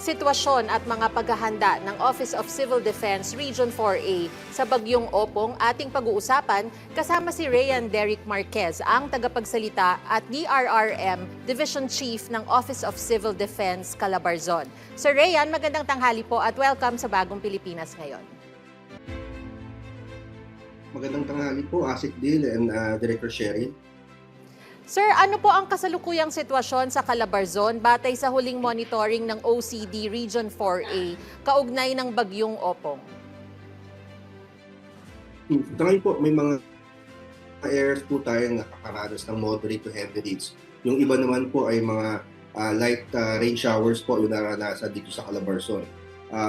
sitwasyon at mga paghahanda ng Office of Civil Defense Region 4A sa Bagyong Opong ating pag-uusapan kasama si Ryan Derrick Marquez, ang tagapagsalita at DRRM Division Chief ng Office of Civil Defense Calabarzon. Sir Ryan, magandang tanghali po at welcome sa Bagong Pilipinas ngayon. Magandang tanghali po, Asik Dil and Director Sherry. Sir, ano po ang kasalukuyang sitwasyon sa Calabarzon batay sa huling monitoring ng OCD Region 4A kaugnay ng Bagyong Opong? Ngayon po, may mga areas po tayong nakakaranas ng moderate to heavy rains. Yung iba naman po ay mga light rain showers po yung naranasan dito sa Calabarzon.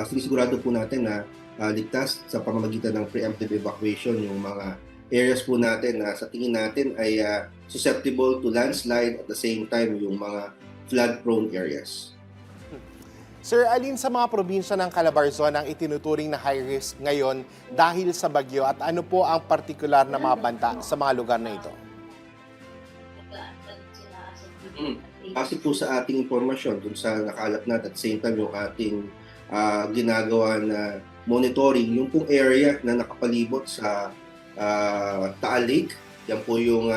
Sinisigurado po natin na ligtas sa pamamagitan ng preemptive evacuation yung mga areas po natin na sa tingin natin ay susceptible to landslide at the same time yung mga flood-prone areas. Sir, alin sa mga probinsya ng Calabarzon ang itinuturing na high risk ngayon dahil sa bagyo at ano po ang partikular na mga banta sa mga lugar na ito? Kasi po sa ating informasyon dun sa nakalap natin at same time yung ating ginagawa na monitoring, yung pong area na nakapalibot sa Taal Lake, yan po yung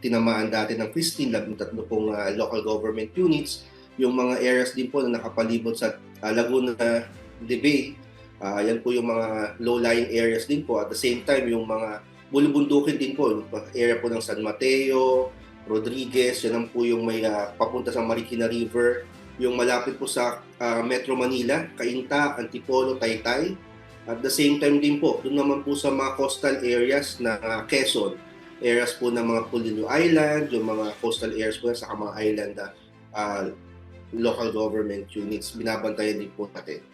tinamaan dati ng Christine, 13 pong local government units. Yung mga areas din po na nakapalibot sa Laguna de Bay, yan po yung mga low-lying areas din po. At the same time, yung mga bulubundukin din po, yung area po ng San Mateo, Rodriguez, yan po yung may papunta sa Marikina River, yung malapit po sa Metro Manila, Cainta, Antipolo, Taytay. At the same time din po, doon naman po sa mga coastal areas na Quezon, areas po ng mga Pulilo Island, yung mga coastal areas po sa mga island local government units, binabantayan din po natin.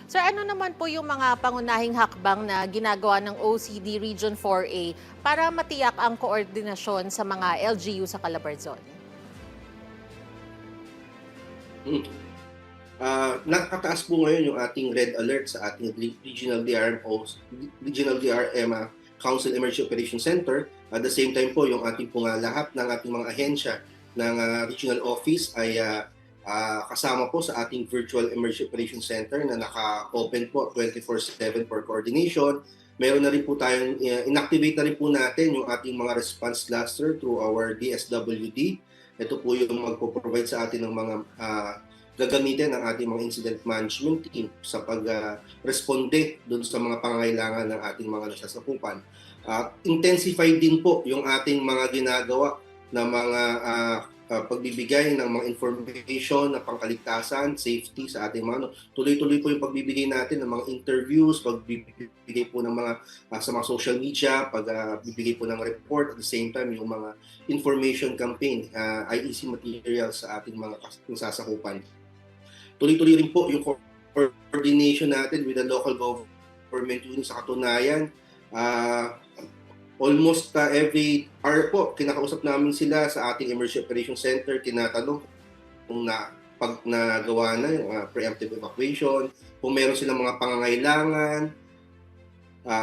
Sir, ano naman po yung mga pangunahing hakbang na ginagawa ng OCD Region 4A para matiyak ang koordinasyon sa mga LGU sa Calabarzon? Nakataas po ngayon yung ating red alert sa ating Regional DRM Council Emergency Operation Center. At the same time po, yung ating pong lahat ng ating mga ahensya ng regional office ay kasama po sa ating Virtual Emergency Operation Center na naka-open po 24/7 for coordination. Meron na rin po tayong, inactivate na rin po natin yung ating mga response cluster through our DSWD. Ito po yung magpo-provide sa atin ng mga gagamitin ng ating mga incident management team sa pag-responde doon sa mga pangangailangan ng ating mga nasasakupan. Intensify din po yung ating mga ginagawa na mga pagbibigay ng mga information na pangkaligtasan, safety sa ating mga tuloy-tuloy po yung pagbibigay natin ng mga interviews, pagbibigay po ng mga sa mga social media, pagbibigay po ng report at the same time yung mga information campaign, IEC materials sa ating mga nasasakupan. Tuloy-tuloy rin po yung coordination natin with the local government units. Sa katunayan, almost every hour po, kinakausap namin sila sa ating Emergency Operation Center, tinatanong kung pag nagawa na yung preemptive evacuation, kung meron silang mga pangangailangan.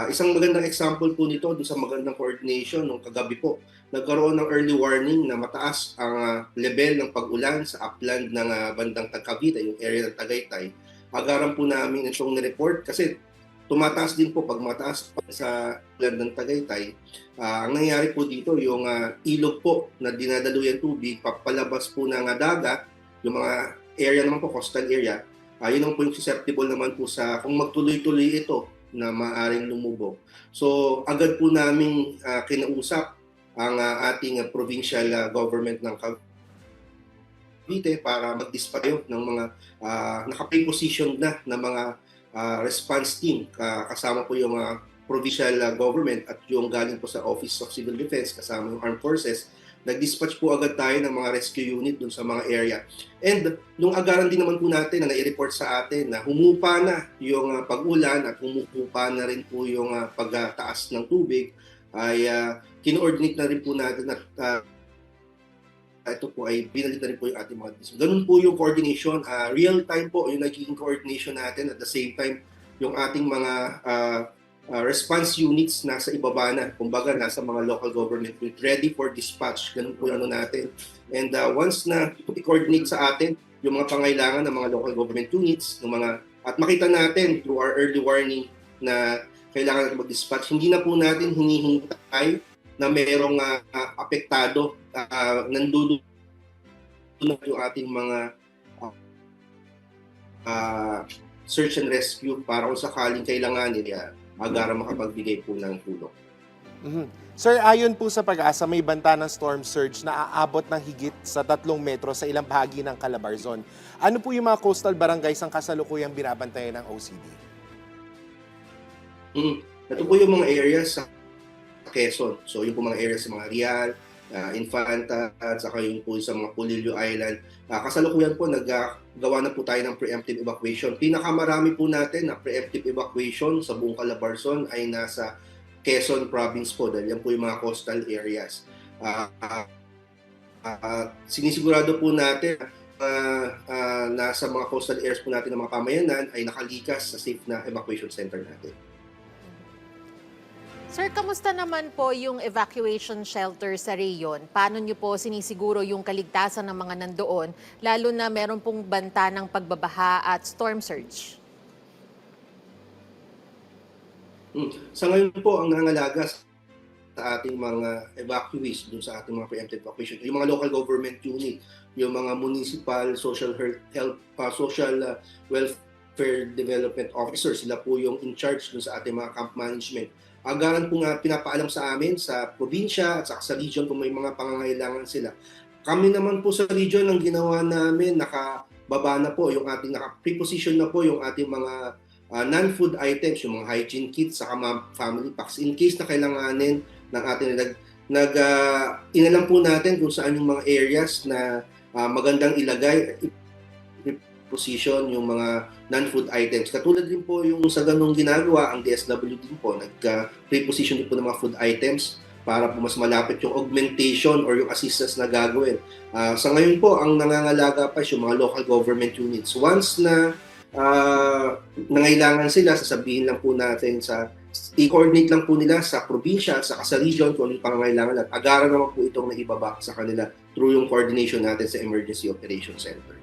Isang magandang example po nito doon sa magandang coordination nung kagabi po, nagkaroon ng early warning na mataas ang level ng pag-ulan sa upland ng bandang Cavite, yung area ng Tagaytay. Agaran po namin itong nireport kasi tumataas din po pag mataas pa sa ulan ng Tagaytay. Ang nangyayari po dito, yung ilog po na dinadaluyan tubig, papalabas po ng dagat, yung mga area naman po, coastal area, yun ang po yung susceptible naman po sa kung magtuloy-tuloy ito na maaaring lumubog. So agad po namin kinausap ang ating provincial government ng Cavite para mag-dispatch ng mga naka-pre-positioned na mga response team. Kasama po yung provincial government at yung galing po sa Office of Civil Defense, kasama yung Armed Forces. Nag-dispatch po agad tayo ng mga rescue unit dun sa mga area. And nung agaran din naman po natin na nai-report sa atin na humupa na yung pag-ulan at humupa na rin po yung pagtaas ng tubig, ay kino-ordinate na rin po natin at ito po ay binalit na rin po yung ating mga decision. Ganun po yung coordination, real time po yung nagiging coordination natin at the same time yung ating mga response units nasa ibaba na, kumbaga nasa mga local government unit, ready for dispatch. Ganun po yung ano natin. And once na i-coordinate sa atin yung mga pangailangan ng mga local government units, ng mga at makita natin through our early warning na kailangan natin mag-dispatch. Hindi na po natin hinihintay na merong apektado, nandudulot yung ating mga search and rescue para kung sakaling kailanganin agara makapagbigay po ng tulong. Mhm. Sir, ayon po sa Pag-asa, may banta ng storm surge na aabot ng higit sa 3 metro sa ilang bahagi ng Calabarzon. Ano po yung mga coastal barangays ang kasalukuyang binabantayan ng OCD? Ito po yung mga areas sa Quezon. So yung po mga areas sa mga Rial, Infanta, at saka yung po sa mga Polillo Island. Kasalukuyan po naggawa na po tayo ng preemptive evacuation. Pinakamarami po natin na preemptive evacuation sa buong Calabarzon ay nasa Quezon Province po dahil yan po yung mga coastal areas. Sinisigurado po natin nasa mga coastal areas po natin ng mga pamayanan ay nakalikas sa safe na evacuation center natin. Sir, kamusta naman po yung evacuation shelter sa Rayon? Paano nyo po sinisiguro yung kaligtasan ng mga nandoon, lalo na meron pong banta ng pagbabaha at storm surge? Sa ngayon po, ang nangangalaga sa ating mga evacuees dun sa ating mga preemptive evacuation, yung mga local government unit, yung mga municipal social welfare development officers, sila po yung in charge dun sa ating mga camp management. Agaran po nga pinapaalam sa amin sa probinsya at sa region kung may mga pangangailangan sila. Kami naman po sa region, ang ginawa namin, nakababa na po yung ating, naka-preposition na po yung ating mga non-food items, yung mga hygiene kits, saka mga family packs. In case na kailanganin ng ating inalam po natin kung saan yung mga areas na magandang ilagay, position yung mga non-food items. Katulad din po yung sa ganung ginagawa, ang DSW din po, nag-preposition din po ng mga food items para po mas malapit yung augmentation or yung assistance na gagawin. Sa ngayon po, ang nangangalaga pa yung mga local government units. Once na nangailangan sila, sasabihin lang po natin i-coordinate lang po nila sa probinsya at sa region kung ano yung pangangailangan at agaran naman po itong naibaba sa kanila through yung coordination natin sa Emergency Operations Center.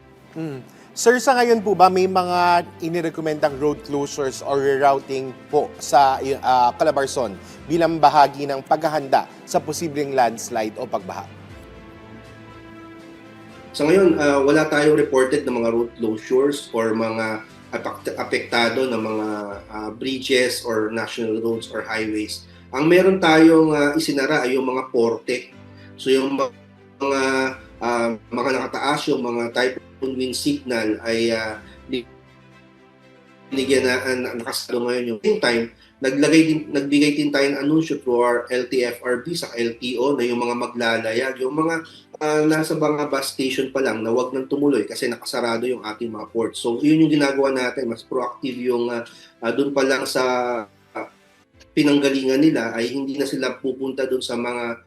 Sir, sa ngayon po ba may mga inirekomendang road closures or rerouting po sa Calabarzon bilang bahagi ng paghahanda sa posibleng landslide o pagbaha? Sa ngayon, wala tayong reported na mga road closures or mga apektado na mga bridges or national roads or highways. Ang meron tayong isinara ay yung mga porte. So yung mga nakataas, yung mga typhoon wind signal ay binigyan na nakasado ngayon yung time. Nagbigay din tayo ng anunsyo through our LTFRB sa LTO na yung mga maglalayag, yung mga nasa mga bus station pa lang na wag nang tumuloy kasi nakasarado yung ating mga ports. So yun yung ginagawa natin, mas proactive yung doon pa lang sa pinanggalingan nila ay hindi na sila pupunta doon sa mga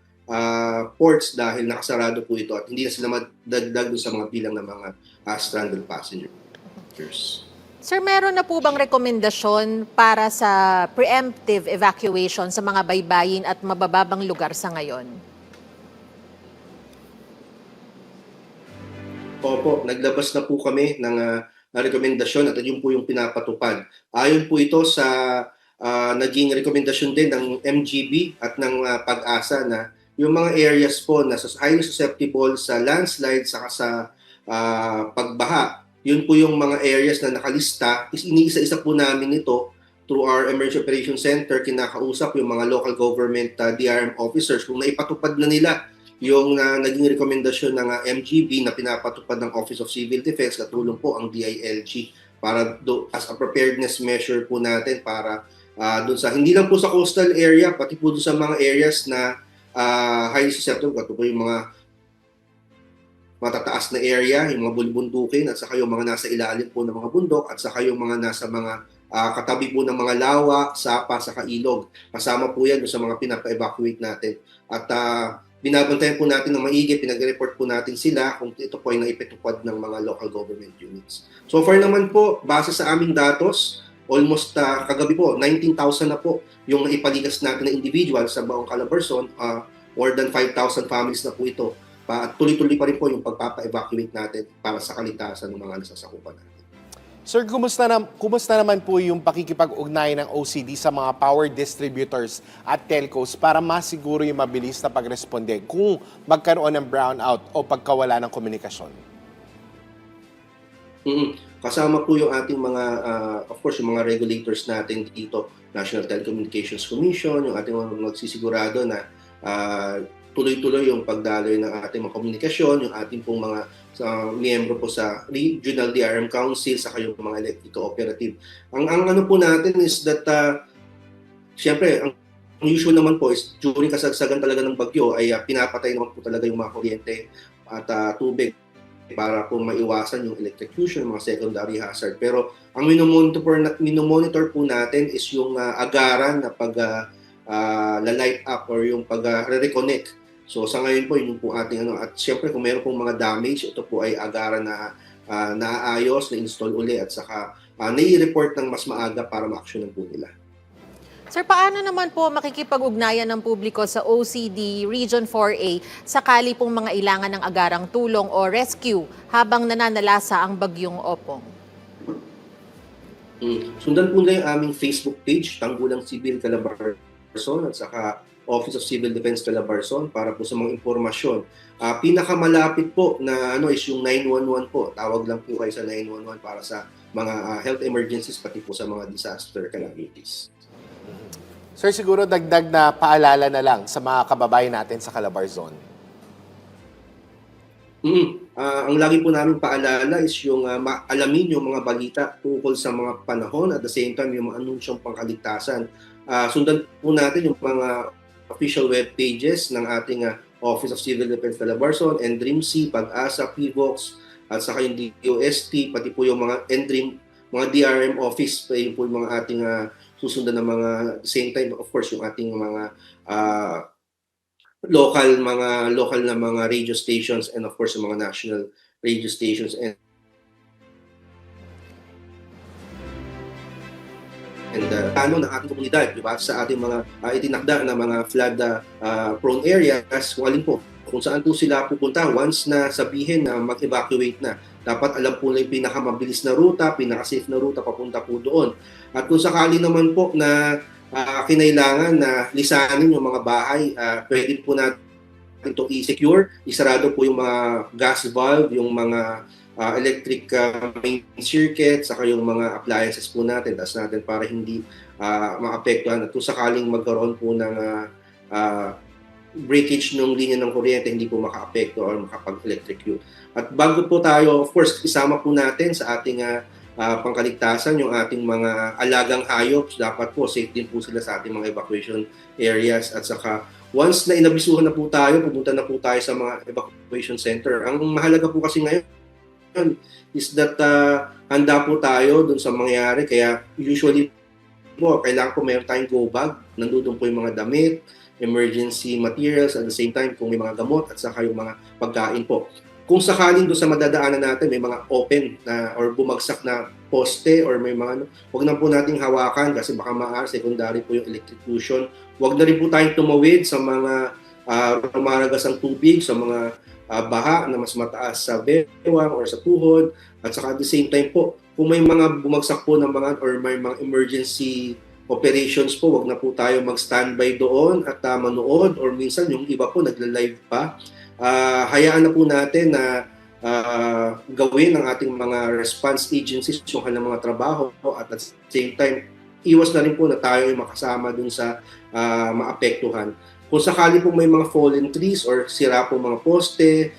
ports dahil nakasarado po ito at hindi na sila madagdag doon sa mga bilang ng mga stranded passengers. Sir, meron na po bang rekomendasyon para sa preemptive evacuation sa mga baybayin at mabababang lugar sa ngayon? Opo, naglabas na po kami ng rekomendasyon at yun po yung pinapatupad. Ayon po ito sa naging rekomendasyon din ng MGB at ng Pag-asa na yung mga areas po na highly susceptible sa landslide saka sa pagbaha, yun po yung mga areas na nakalista. Iniisa-isa po namin ito through our Emergency Operations Center, kinakausap yung mga local government DRM officers kung naipatupad na nila yung naging rekomendasyon ng MGB na pinapatupad ng Office of Civil Defense, katulong po ang DILG para as a preparedness measure po natin para doon sa hindi lang po sa coastal area, pati po doon sa mga areas na highly susceptible, katulad po yung mga matataas na area, yung mga bulbundukin at saka yung mga nasa ilalim po ng mga bundok at saka yung mga nasa mga katabi po ng mga lawa, sapa, saka ilog. Kasama po yan sa mga pinapa-evacuate natin. At binabantayan po natin ng maigi, pinag-report po natin sila kung ito po ay naipatupad ng mga local government units. So far naman po, base sa aming datos, almost kagabi po, 19,000 na po yung naipaligas natin na individual sa buong Calabarzon, more than 5,000 families na po ito. at tuloy-tuloy pa rin po yung pagpapa-evacuate natin para sa kaligtasan ng mga nasasakupan natin. Sir, kumusta naman po yung pakikipag-ugnayan ng OCD sa mga power distributors at telcos para masiguro yung mabilis na pagresponde kung magkaroon ng brownout o pagkawala ng komunikasyon? Kasama po yung ating mga, of course, yung mga regulators natin dito, National Telecommunications Commission, yung ating mga magsisigurado na tuloy-tuloy yung pagdaloy ng ating mga komunikasyon, yung ating pong mga miyembro po sa Regional DRM Council, saka yung mga electric cooperative. Ang ano po natin is that, siyempre, ang usual naman po is during kasagsagan talaga ng bagyo ay pinapatay naman po talaga yung mga kuryente at tubig para po maiwasan yung electrocution, mga secondary hazard. Pero ang minomonitor po natin is yung agaran na light up or yung pag-reconnect. So sa ngayon po, yun po ating at siyempre kung meron pong mga damage, ito po ay agaran na naaayos, na-install uli at saka nai-report ng mas maaga para ma-actionan po nila. Sir, paano naman po makikipag-ugnayan ng publiko sa OCD Region 4A sakali pong mga ilangan ng agarang tulong o rescue habang nananalasa ang bagyong Opong? Sundan po nila yung aming Facebook page, Tanggulang Civil Calabarzon at saka Office of Civil Defense Calabarzon para po sa mga impormasyon. Pinakamalapit po na is yung 911 po. Tawag lang po kayo sa 911 para sa mga health emergencies pati po sa mga disaster calamities. Sir, siguro dagdag na paalala na lang sa mga kababayan natin sa Calabarzon. Ang lagi po namin paalala is yung alamin yung mga balita tungkol sa mga panahon at the same time yung mga anunsyong pangkaligtasan. Sundan po natin yung mga official web pages ng ating Office of Civil Defense Calabarzon, NDRIMC, Pag-asa, PVOX, at saka yung DOST, pati po yung mga NDRIM, mga DRM office, yung po yung mga ating susundan ng mga, same time, of course, yung ating mga local na mga radio stations and of course yung mga national radio stations and plano ng ating komunidad, di ba? Sa ating mga itinakda na mga flood prone areas, kung saan po sila pupunta once na sabihin na mag-evacuate na. Dapat alam po na yung pinakamabilis na ruta, pinaka-safe na ruta papunta po doon. At kung sakali naman po na kinailangan na lisanin yung mga bahay, pwede po natin ito i-secure. Isarado po yung mga gas valve, yung mga electric main circuit, saka yung mga appliances po natin, tas natin para hindi maapektuhan. At kung sakaling magkaroon po ng breakage ng linya ng kuryente, hindi po maka-apekto or makapag-electrocute. At bago po tayo, of course, isama po natin sa ating pangkaligtasan yung ating mga alagang hayop. Dapat po safe din po sila sa ating mga evacuation areas. At saka once na inabisuhan na po tayo, pupunta na po tayo sa mga evacuation center. Ang mahalaga po kasi ngayon is that handa po tayo dun sa mangyayari. Kaya usually po, kailangan po meron tayong go bag. Nandun po yung mga damit, emergency materials, at the same time kung may mga gamot at saka yung mga pagkain po. Kung sakaling doon sa madadaanan natin may mga open na or bumagsak na poste or may mga wag na po nating hawakan kasi baka secondary po yung electrocution. Wag na rin po tayong tumawid sa mga rumaragas ang tubig, sa mga baha na mas mataas sa bewang or sa tuhod. At saka at the same time po, kung may mga bumagsak po ng mga or may mga emergency operations po, wag na po tayo mag-standby doon at manood or minsan yung iba po nagla-live pa. Hayaan na po natin na gawin ng ating mga response agencies yung kanilang mga trabaho at at the same time, iwas na rin po na tayo ay makasama dun sa maapektuhan. Kung sakali po may mga fallen trees or sira po mga poste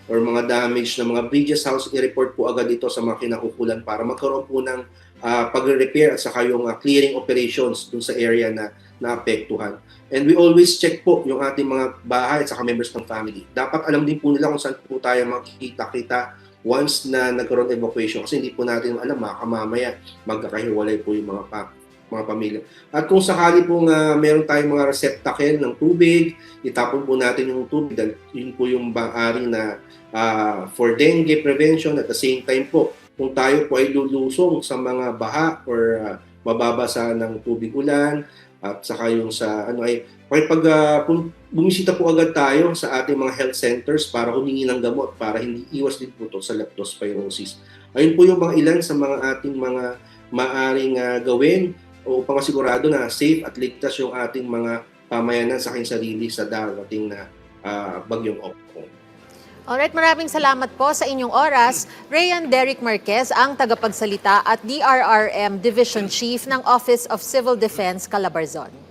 or mga damage na mga bridges house, i-report po agad ito sa mga kinaukulan para magkaroon po ng pag-repair at saka yung clearing operations dun sa area na naapektuhan. And we always check po yung ating mga bahay at saka members ng family. Dapat alam din po nila kung saan po tayo makikita-kita once na nagkaroon evacuation kasi hindi po natin alam, mamaya magkakahiwalay po yung mga pamilya. At kung sakali po meron tayong mga receptacle ng tubig, itapon po natin yung tubig dahil yun po yung bang-ari na for dengue prevention. At the same time po, kung tayo po ay lulusong sa mga baha or mababasa ng tubig ulan at saka yung sa bumisita po agad tayo sa ating mga health centers para humingi ng gamot para hindi iwas din po ito sa leptospirosis. Ayun po yung mga ilan sa mga ating mga maaring gawin upang masigurado na safe at ligtas yung ating mga pamayanan sa aking sarili sa darating na bagyong Opong. Alright, maraming salamat po sa inyong oras. Rayan Derrick Marquez, ang tagapagsalita at DRRM Division Chief ng Office of Civil Defense, Calabarzon.